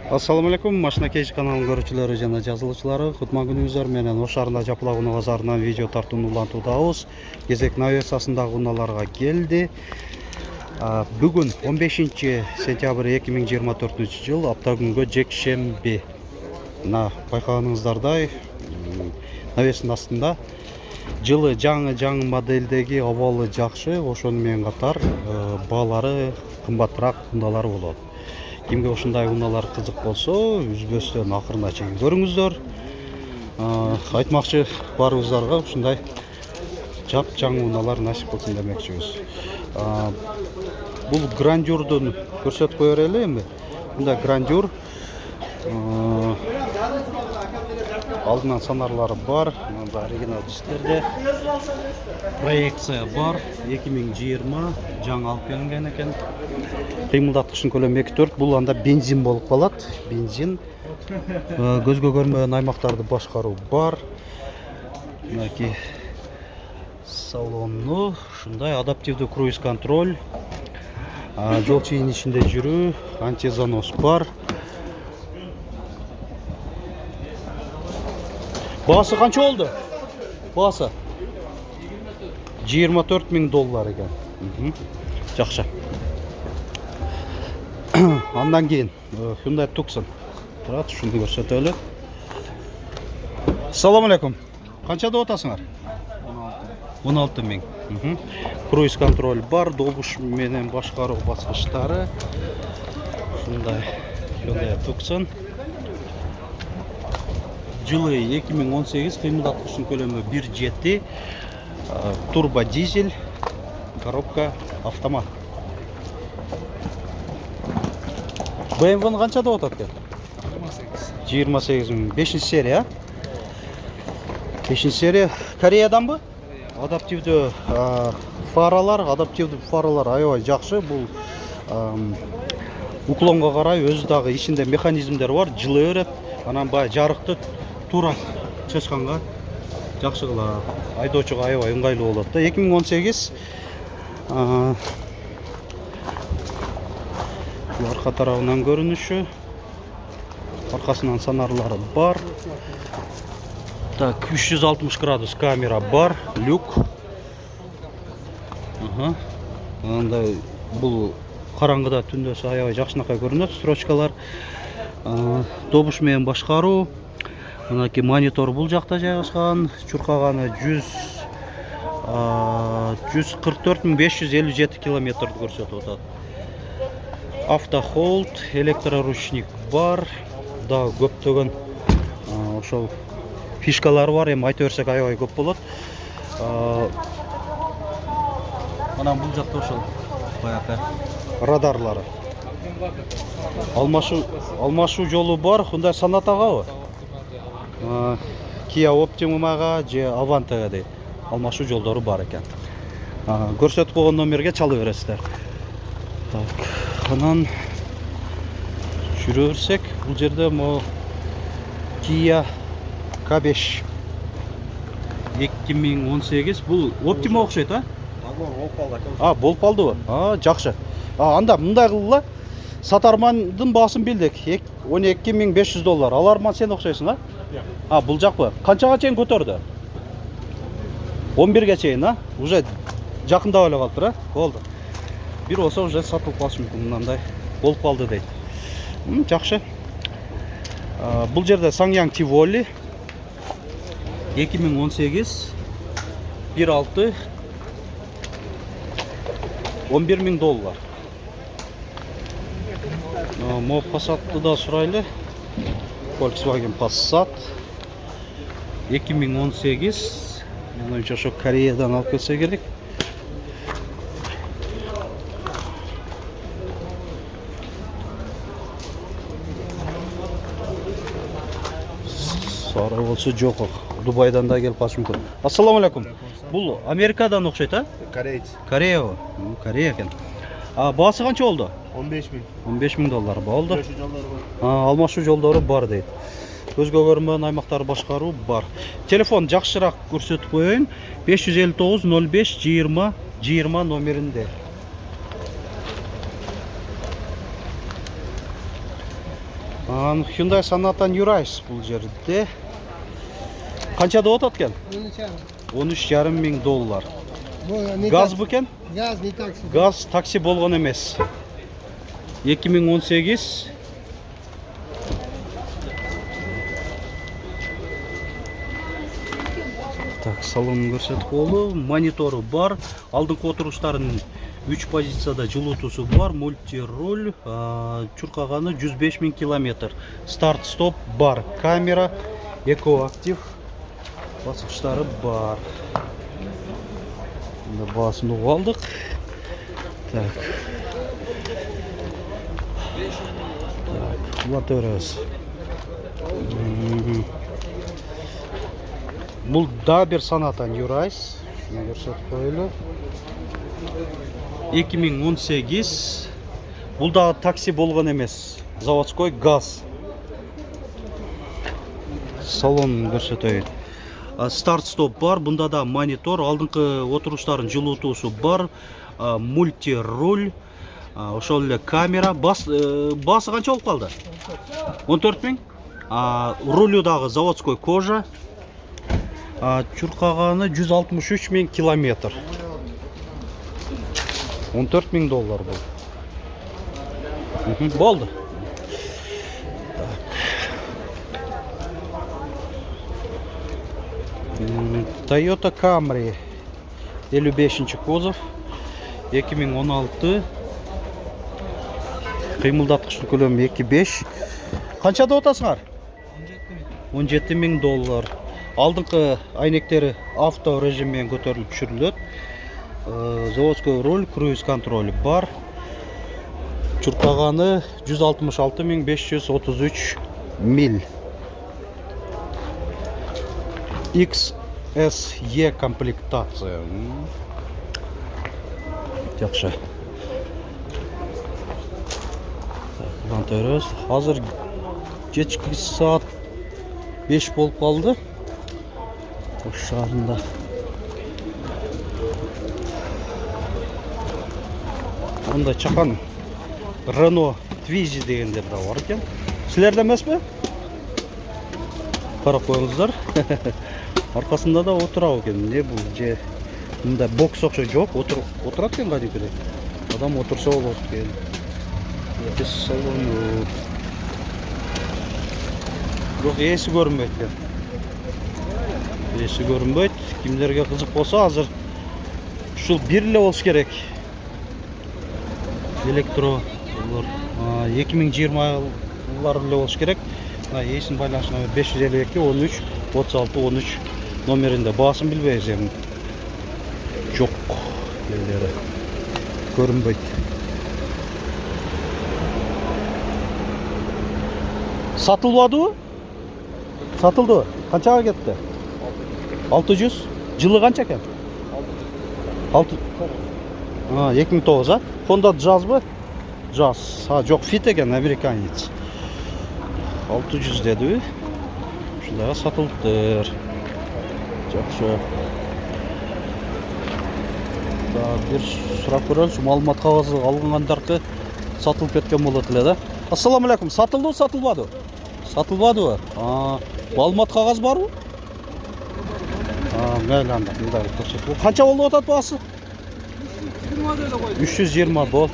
Assalamu alaikum, Машина Кейш каналының көрүүчүлөрү жана жазылуучулары. Кутман күнүңүздөр менен Ош шаарында Жапылак унаа базарынан видео тартууну улантуудабыз. Кезек навесасындагы унааларга келди. Бүгүн 15-сентябрь 2024 жыл, апта күнгө жекшемби. Мына байкаганыңыздардай, навестин астында жылы жаңы моделдеги абалы жакшы, ошону менен катар баалары кымбатыраак унаалар болот. Кимге ушундай унаалар кызык болсо, үзбөстөн акырына чейин көрүңүздөр. Айтмакчы барыбыздарга ушундай жап-жаңы унаалар насип болсун демекчибиз. Бул грандюрдун көрсөтүп кое берели эми. Мында грандюр алдынан санарлары бар, мында оригинал дисклерде. Проекция бар, 2020 жаңы алып келинген экен. Кыймылдаткычтын көлөмү 2-4, бул анда бензин болуп калат. Бензин көзгө көрмөгөн аймактарды башкаруу бар. Мынакей салону ушундай адаптивдүү круиз контроль, жол чыйын ичинде жүрүү, антизанос бар. Баасы канча болду? Баасы $24,000 экен. Жакшы. Андан кийин Hyundai Tucson. Турат, ушуну көрсөтөлү. Ассаламу алейкум. Канча деп атасыңар? 16,000. Круиз контроль бар, добуш менен башкаруу баскычтары. Ушундай Hyundai Tucson. Жылы 2018, кыймылдаткычтын көлөмү 1.7, турбо дизель, коробка автомат. BMW-ны канча деп атат экен? 28,000. 5-серия. 5-серия Кореяданбы? Адаптивдүү фаралар аябай жакшы. Бул уклонго карай өзү дагы ичинде механизмдер бар, жылы берет. Анан бай жарыкты тура чачканга жакшы кылат. Айдоочуга аябай ыңгайлуу болот да. 2018 арка тарабынан көрүнүшү, аркасынан санарлары бар. Так, 360 градус камера бар, люк. Андай бул караңгыда түндөсү аябай жакшынакай көрүнөт, строчкалар. Добуш менен башкаруу. Мынакей монитор бул жакта жайгашкан. Чуркаганы 144,557 километрди көрсөтүп атат. Автохолд, электроручник бар. Дагы көптөгөн ошол фишкалар бар. Эми айта берсек аябай көп болот. Анан бул жакта ошол баягы радарлары. Алмашуу жолу бар. Hyundai Sonata'габы? Kia Optima'га же Avanta'га дейт. Алмашуу жолдору бар экен. Көрсөтүп койгон номерге чалып бересиздер. Так, анан жүрө берсек, бул жерде мо Kia K5 2018, бул Optima окшойт, болуп калдыбы? Жакшы. Анда мындай кылгыла. Сатармандын баасын билдик. $12,500. Аларман сен окшойсуң, бул жакпы? Канчага чейин көтөрдү? 11ге чейин, Уже жакындап эле калыптыр, Болду. Бир болсо уже сатылып калышы мүмкүн, мындай болуп калды дейт. Жакшы. Бул жерде Sanyang Tivoli 2018 1.6 $11,000. Мо Passat'ты да сурайлы. Volkswagen Passat 2018. Мен ойымча ошо Кореядан алып келсе керек. Сары болсо жок. Дубайдан да келип калышы мүмкүн. Ассаламу алейкум. Бул Америкадан окшойт, Корея. Корея экен. Баасы канча болду? $15,000 болду. Алмашуу жолдору бар дейт. Көзгө көрмөгөн аймактарды башкаруу бар. Телефон жакшыраак көрсөтүп коеюн. 559 05 20 20 номеринде. Hyundai Sonata New Rise бұл жерде. Қаншада отат кен? 13,5 мың доллар. Газ бұл кен? Газ, не такси. Газ такси болған емес. 2018. Так, салонын көрсетіп болу. Мониторы бар. Алдыңғы отырғыштарын 3 позицияда жылытусы бар. Мультироль. Чурқағаны 105 мың километр. Старт-стоп бар. Камера. Экоактив. Басқыштары бар. Басын алдық. Так. Латерес. Бұл да бір Sonata New Rise. Көрсетіп қойылы. 2018. Бұл да такси болған емес. Заводской газ. Салон көрсетейін. Старт-стоп бар. Бұнда да монитор. Алдыңғы отырғыштарын жылытусы бар. Мультироль. Ошол эле камера. Басы қанша болып қалды? 14 мың. Рулю дағы заводской кожа. Чурқағаны 163 мың километр. 14 мың доллар бұл. Болды. Toyota Camry 55 кузов 2016. Қимылдатқыштың көлемі 2.5. Қаншада отасыңар? 17 мың доллар. Алдыңғы айнектері авто режиммен көтеріліп жүріледі. Заводской руль, круиз контроль бар. Чурқағаны 166 533 миль. XSE комплектация. Жақсы. Лантерес. Қазір кешкі саат 5 болып қалды. Шарында. Онда чақан Renault Twizy дегендер де бар екен. Сілерде емес пе? Қарап қойыңыздар. Арқасында да отырау екен. Не бұл же? Мұнда бокс оқшы жоқ. Отырады екен ғадекеде. Адам отырса ол екен. Салон. Жоқ, есі көрінбейді екен. Есі көрінбейді. Кімдерге қызық болса, азыр шул бірлі олш керек. Электро 2020 жыллары олш керек. Есін байланышына 552 13 36 13 номерінде басын білбейіз ем. Жоқ. Елдері көрінбейді. Сатылды? Сатылды. Қаншаға кетті? 600. Жылы қанша екен? 2009, а? Honda Jazz ба? Jazz. Жоқ, fit екен, американец. 600 деді. Шындаға сатылдыр. Жақшы. Bir сұрақ көріңіз, малымат қағазы алғандарды сатылып кеткен болады да? Ассаламу алейкум. Сатылды, сатылмады? Сатылмады. Малымат қағаз бар ма? Мәйләнді. Қанша болды отат басы? 320 бол.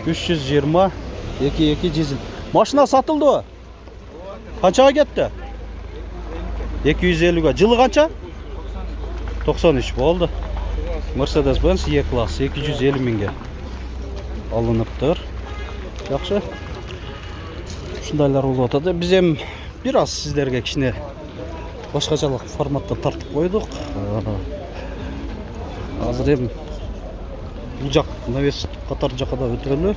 320 2 дизель. Машина сатылды. Қаншаға кетті? 250-ға. Жылы қанша? 93 болды. Mercedes-Benz E-класс 250 мыңға алынып тұр. Жақсы. Шындайлар болып отады. Біз ем біраз сіздерге кішіне башқачалық форматта тартып қойдық. Азыр ем бұл жақ навес қатар жақада өтелі.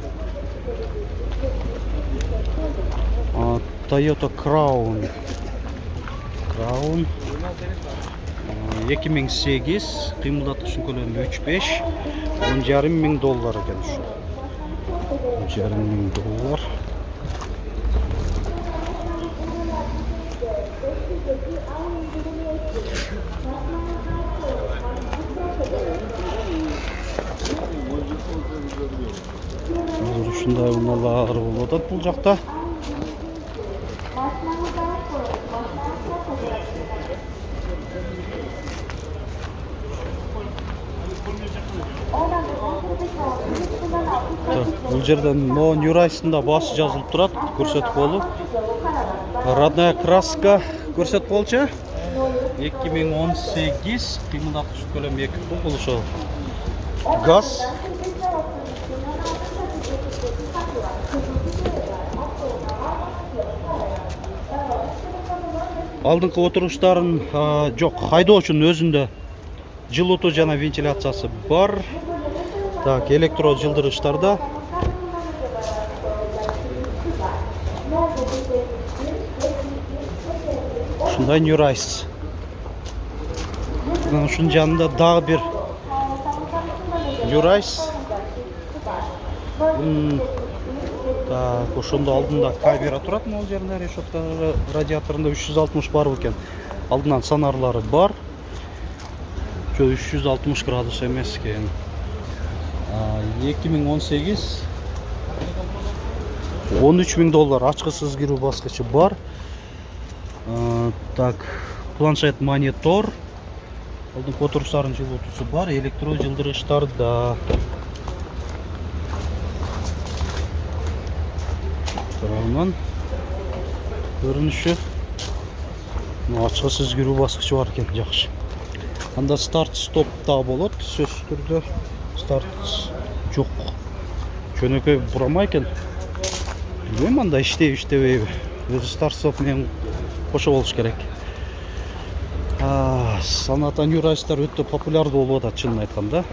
Toyota Crown 2008 қимылдатқышын көлемі 3.5 $10,5 мың екен şu. $10,5 мың. Şunday unalar болады бұл жақта. Бұл жерден No New Rice'ында басы жазылып тұрады, көрсетіп болу. Родная краска көрсетіп болчы. 2018 қимылдатқыш көлем 2 бұл шо. Газ. Алдыңғы отырғыштарын жоқ, хайдоушының өзінде жылыту жана вентиляциясы бар. Так, электро жылдырыштарда. Ушундай New Rice. Ушунун жанында дагы бир New Rice. Так, ошондо алдында камера турат, могул жеринде решетка радиаторунда 360 бар экен. Алдынан сонарлары бар. 360 градус эмес экен. 2018 $13.000 ачкысыз кирүү баскычы бар. Так, планшет монитор. Алдыңкы отуруштардын жылытуусу бар, электро жылдырыштарда. Тарабынан көрүнүшү ачкысыз кирүү баскычы бар экен, жакшы. Анда старт стоп да болот, сөзсүз түрдө. Старт жоқ. Жөнөкөй бурамай экен. Билбейм анда иштейби. Өзү старт стоп менен кошо болуш керек. Саната New Rice'тар өтө популярдуу болуп атат, чынын айтканда.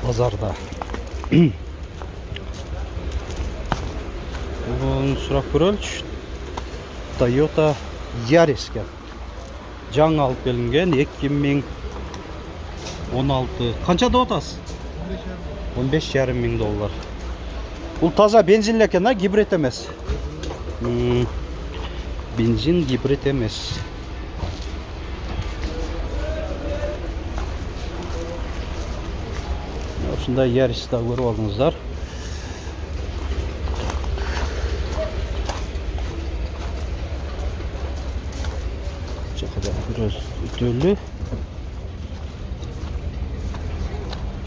Базарда. Бул сурап көрөлчү. Toyota Yaris экен. Жаңы алып келинген 2016. Канча деп атасыз? $15.500. Бул таза бензин экен, гибрид эмес. Бензин гибрид эмес. Ушундай Yaris'та көрүп алдыңыздар. Biraz ütülü.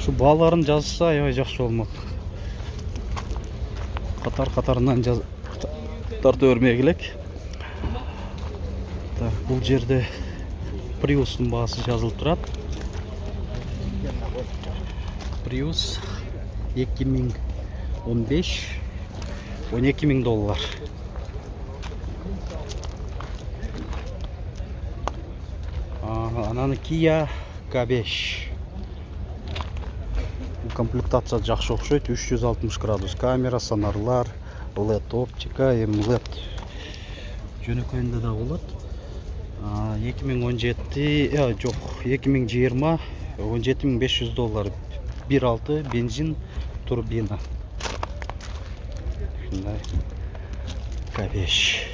Şu bağların жазса аябай жакшы болмок. Катар-катарынан тартып өрмөй келек. Так, бул жерде Prius'un баасы жазылып турат. Prius 2015 $12.000. Ананы Kia K5. Комплектация жакшы окшойт, 360 градус камера, сонарлар, LED оптика, LED жөнөкөйүндө да болот. 2017, жок, 2020 $17.500. 1.6 бензин турбина. Шундай K5.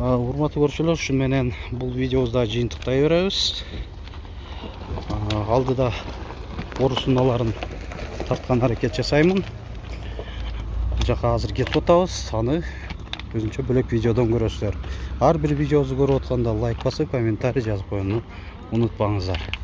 Урматтуу көрүүчүлөр, ушу менен бул видеобузду жыйынтыктай беребиз. Алдыда орусуналарын тарткан аракет жасаймын. Жака азыр кетип атабыз. Аны өзүнчө бөлөк видеодон көрөсүздөр. Ар бир видеобузду көрүп атканда лайк басып, комментарий жазып коюуну унутпаңыздар.